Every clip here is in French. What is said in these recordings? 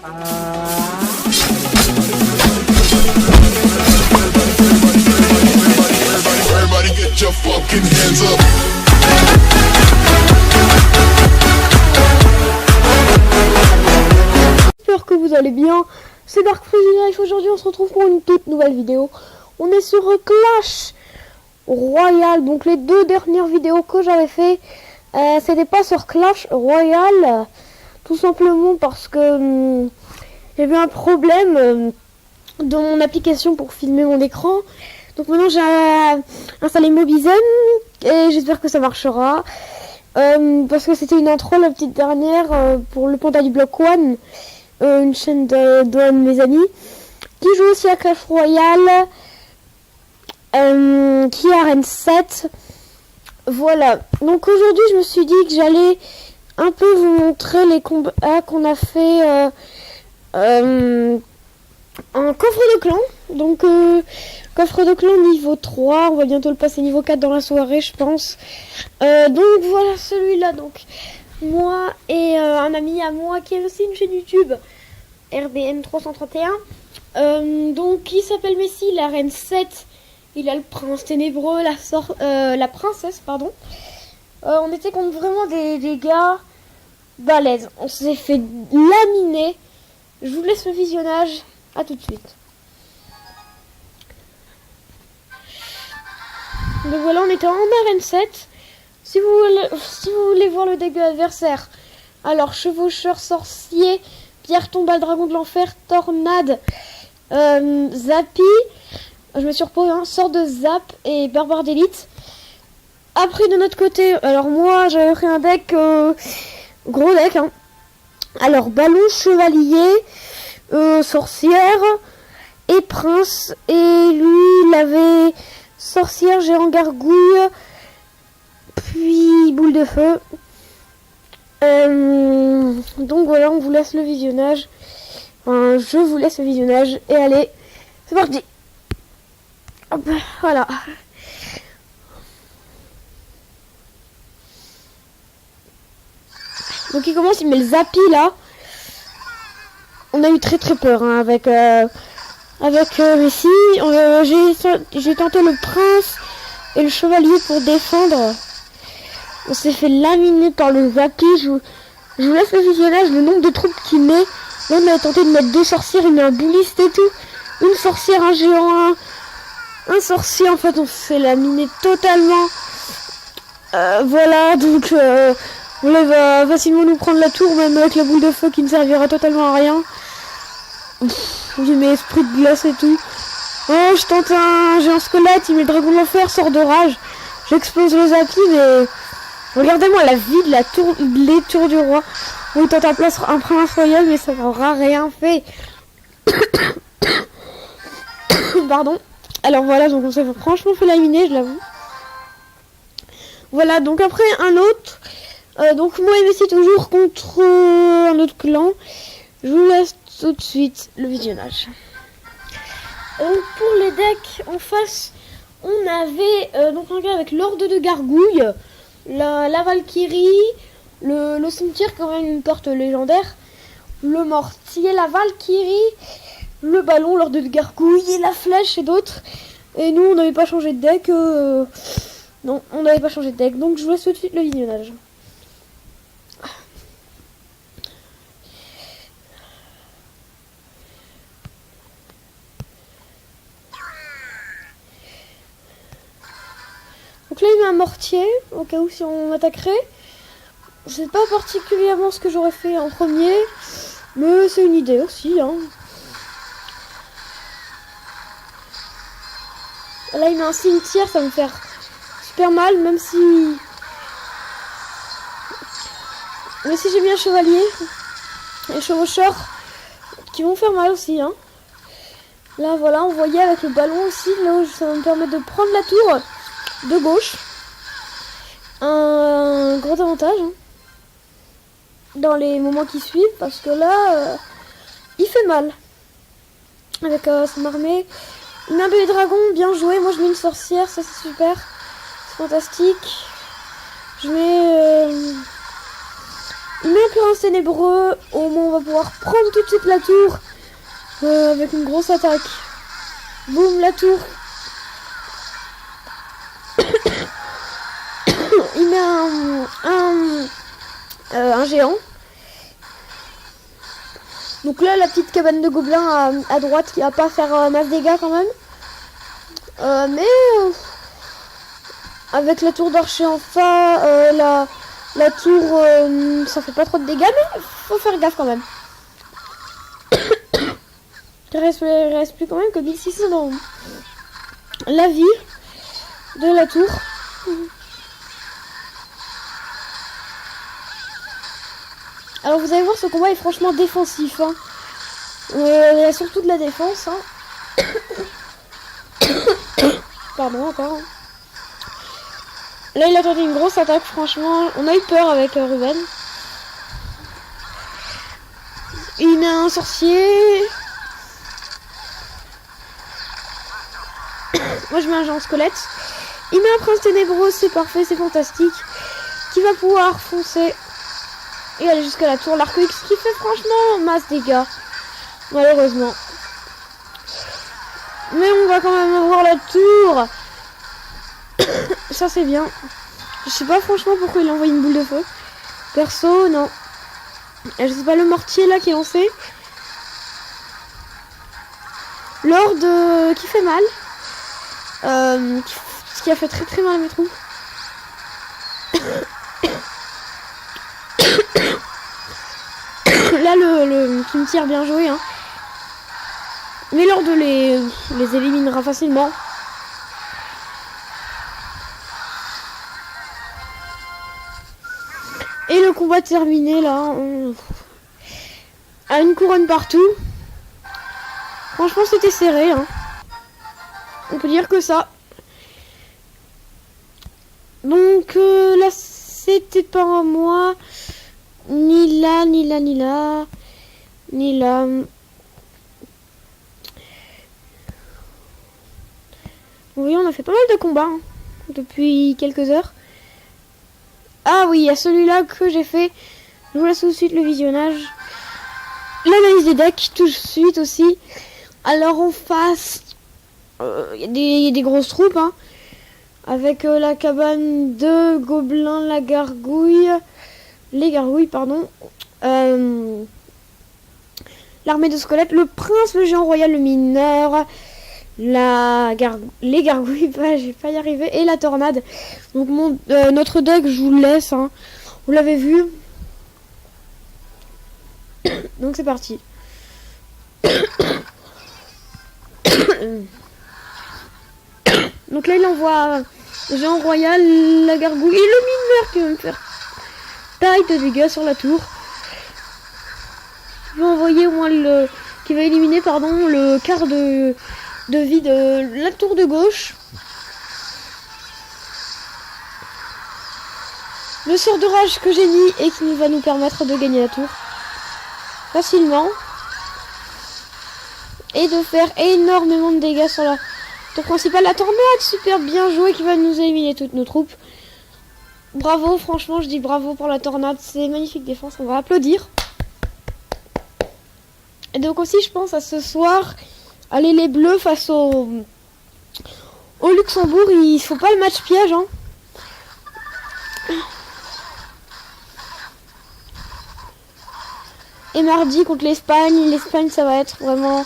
Everybody get your fucking hands up. J'espère que vous allez bien. C'est Dark Freeze Life. Aujourd'hui on se retrouve pour une toute nouvelle vidéo. On est sur Clash Royale. Donc les deux dernières vidéos que j'avais fait, c'était pas sur Clash Royale. Tout simplement parce que j'avais un problème dans mon application pour filmer mon écran. Donc maintenant j'ai installé Mobizen et j'espère que ça marchera. Parce que c'était une intro la petite dernière pour le Panda du Bloc One, une chaîne d'un de mes amis qui joue aussi à Clash Royale, qui est Arène 7. Voilà, donc aujourd'hui je me suis dit que j'allais un peu vous montrer les combats qu'on a fait en coffre de clan. Donc coffre de clan niveau 3, on va bientôt le passer niveau 4 dans la soirée je pense. Donc voilà celui-là, donc moi et un ami à moi qui a aussi une chaîne YouTube, RBN 331, donc qui s'appelle Messi, la reine 7, il a le prince ténébreux, la princesse pardon. On était contre vraiment des gars balèzes, on s'est fait laminer. Je vous laisse le visionnage, à tout de suite. Donc voilà, on était en arène 7. Si vous voulez voir le deck de l'adversaire, alors chevaucheur, sorcier, pierre tombale, dragon de l'enfer, tornade, Zappy, je me suis reposé un sort de Zap et barbare d'élite. Après de notre côté, alors moi j'avais pris un deck gros deck hein. Alors ballon, chevalier, sorcière et prince, et lui il avait sorcière, géant, gargouille, puis boule de feu. Donc voilà, on vous laisse le visionnage. Enfin, je vous laisse le visionnage. Et allez, c'est parti. Hop, voilà. Donc il commence, il met le Zappy là. On a eu très peur hein, avec Messi. J'ai tenté le prince et le chevalier pour défendre. On s'est fait laminer par le Zappy. Je vous laisse le visionnage, le nombre de troupes qu'il met. Là on a tenté de mettre deux sorcières, il met un bouliste et tout. Une sorcière, un géant, un sorcier. En fait on s'est fait laminer totalement. Voilà, donc on va facilement nous prendre la tour, même avec la boule de feu qui ne servira totalement à rien. J'ai mes esprits de glace et tout. Oh, je tente j'ai un squelette, il met le dragon de l'enfer, sort de rage. J'explose le Zappy, mais regardez-moi la vie de la tour, les tours du roi. On tente un prince royal, mais ça n'aura rien fait. Pardon. Alors voilà, donc on s'est franchement fait laminer, je l'avoue. Voilà, donc après un autre. Donc moi et Messi toujours contre un autre clan. Je vous laisse tout de suite le visionnage. Pour les decks en face, on avait donc un gars avec l'ordre de gargouille, la Valkyrie, le cimetière quand même une carte légendaire, le mortier, la Valkyrie, le ballon, l'ordre de gargouille et la flèche et d'autres. Et nous on n'avait pas changé de deck. Non, on n'avait pas changé de deck. Donc je vous laisse tout de suite le visionnage. Donc là il met un mortier, au cas où si on attaquerait. Je sais pas particulièrement ce que j'aurais fait en premier, mais c'est une idée aussi hein. Là il met un cimetière, ça va me faire super mal, même si j'ai bien chevalier et chevaucheur qui vont faire mal aussi hein. Là voilà, on voyait avec le ballon aussi, là où ça va me permettre de prendre la tour de gauche. Un gros avantage hein, dans les moments qui suivent, parce que là il fait mal avec son armée. Il met un bébé dragon, bien joué. Moi je mets une sorcière, ça c'est super, c'est fantastique. Je mets Il met un prince ténébreux. Au moins on va pouvoir prendre tout de suite la tour. Avec une grosse attaque. Boum, la tour. Il met un géant. Donc là, la petite cabane de gobelins à droite qui va pas faire masse dégâts quand même. Mais avec la tour d'archer en face, la tour, ça fait pas trop de dégâts, mais faut faire gaffe quand même. Il reste plus quand même que 1600 dans la vie de la tour. Alors vous allez voir, ce combat est franchement défensif. Hein. Il y a surtout de la défense. Hein. Pardon, encore. Là, il a tenté une grosse attaque, franchement. On a eu peur avec Ruben. Il met un sorcier. Moi, je mets un géant squelette. Il met un prince ténébreux, c'est parfait, c'est fantastique. Qui va pouvoir foncer et aller jusqu'à la tour. L'arc X qui fait franchement masse dégâts. Malheureusement. Mais on va quand même avoir la tour. Ça c'est bien. Je sais pas franchement pourquoi il a envoyé une boule de feu. Perso, non. Et je sais pas, le mortier là qui est lancé. Lord qui fait mal. Ce qui a fait très très mal à mes troupes. Là le cimetière bien joué hein. Mais Lord les éliminera facilement. Et le combat terminé là. À une couronne partout. Franchement c'était serré hein. On peut dire que ça. Donc là c'était pas à moi. Ni là, ni là, ni là. Ni là. Vous voyez, on a fait pas mal de combats hein, depuis quelques heures. Ah oui, il y a celui-là que j'ai fait. Je vous laisse tout de suite le visionnage. L'analyse des decks tout de suite aussi. Alors en face, il y a des grosses troupes. Hein, avec la cabane de gobelins, la gargouille. Les gargouilles, pardon. L'armée de squelettes, le prince, le géant royal, le mineur. Les gargouilles, je vais pas y arriver, et la tornade. Donc notre deck, je vous le laisse, hein. Vous l'avez vu. Donc c'est parti. Donc là il envoie le géant royal, la gargouille et le mineur qui va me faire taille de dégâts sur la tour. Je vais envoyer au moins qui va éliminer le quart de vie de la tour de gauche. Le sort de rage que j'ai mis et qui va nous permettre de gagner la tour facilement et de faire énormément de dégâts sur la tour principale. La tornade, super bien joué, qui va nous éliminer toutes nos troupes. Bravo, franchement je dis bravo pour la tornade, c'est magnifique défense, on va applaudir. Et donc aussi je pense à ce soir, allez les bleus face au Luxembourg, il faut pas le match piège hein. Et mardi contre l'Espagne, ça va être vraiment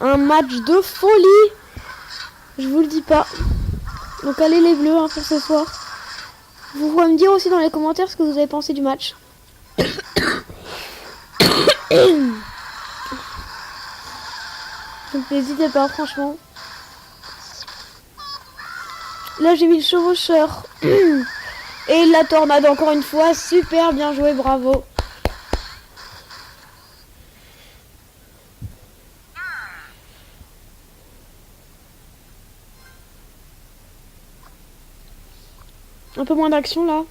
un match de folie. Je vous le dis pas. Donc allez les bleus hein, pour ce soir. Vous pouvez me dire aussi dans les commentaires ce que vous avez pensé du match. Donc n'hésitez pas franchement. Là j'ai mis le chevaucheur. Et la tornade encore une fois. Super bien joué, bravo. Un peu moins d'action là.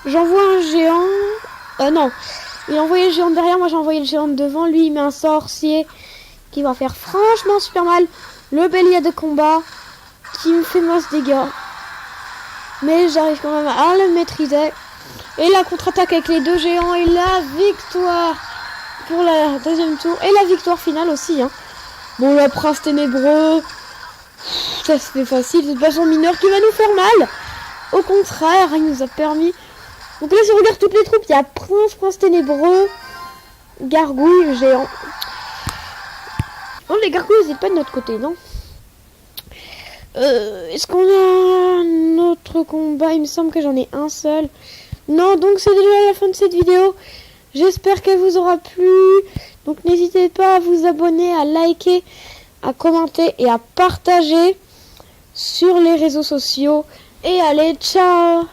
J'envoie un géant. Non. Il a envoyé le géant derrière. Moi j'ai envoyé le géant devant. Lui il met un sorcier qui va faire franchement super mal. Le bélier de combat qui me fait masse dégâts. Mais j'arrive quand même à le maîtriser. Et la contre-attaque avec les deux géants et la victoire pour la deuxième tour. Et la victoire finale aussi. Hein. Bon, le prince ténébreux, ça se fait facile. C'est pas son mineur qui va nous faire mal. Au contraire, il nous a permis... Donc là, si on regarde toutes les troupes, il y a prince ténébreux, gargouille, géant. Oh, les gargouilles, c'est pas de notre côté, non? Est-ce qu'on a un autre combat? Il me semble que j'en ai un seul. Non, donc c'est déjà la fin de cette vidéo. J'espère qu'elle vous aura plu. Donc n'hésitez pas à vous abonner, à liker, à commenter et à partager sur les réseaux sociaux. Et allez, ciao!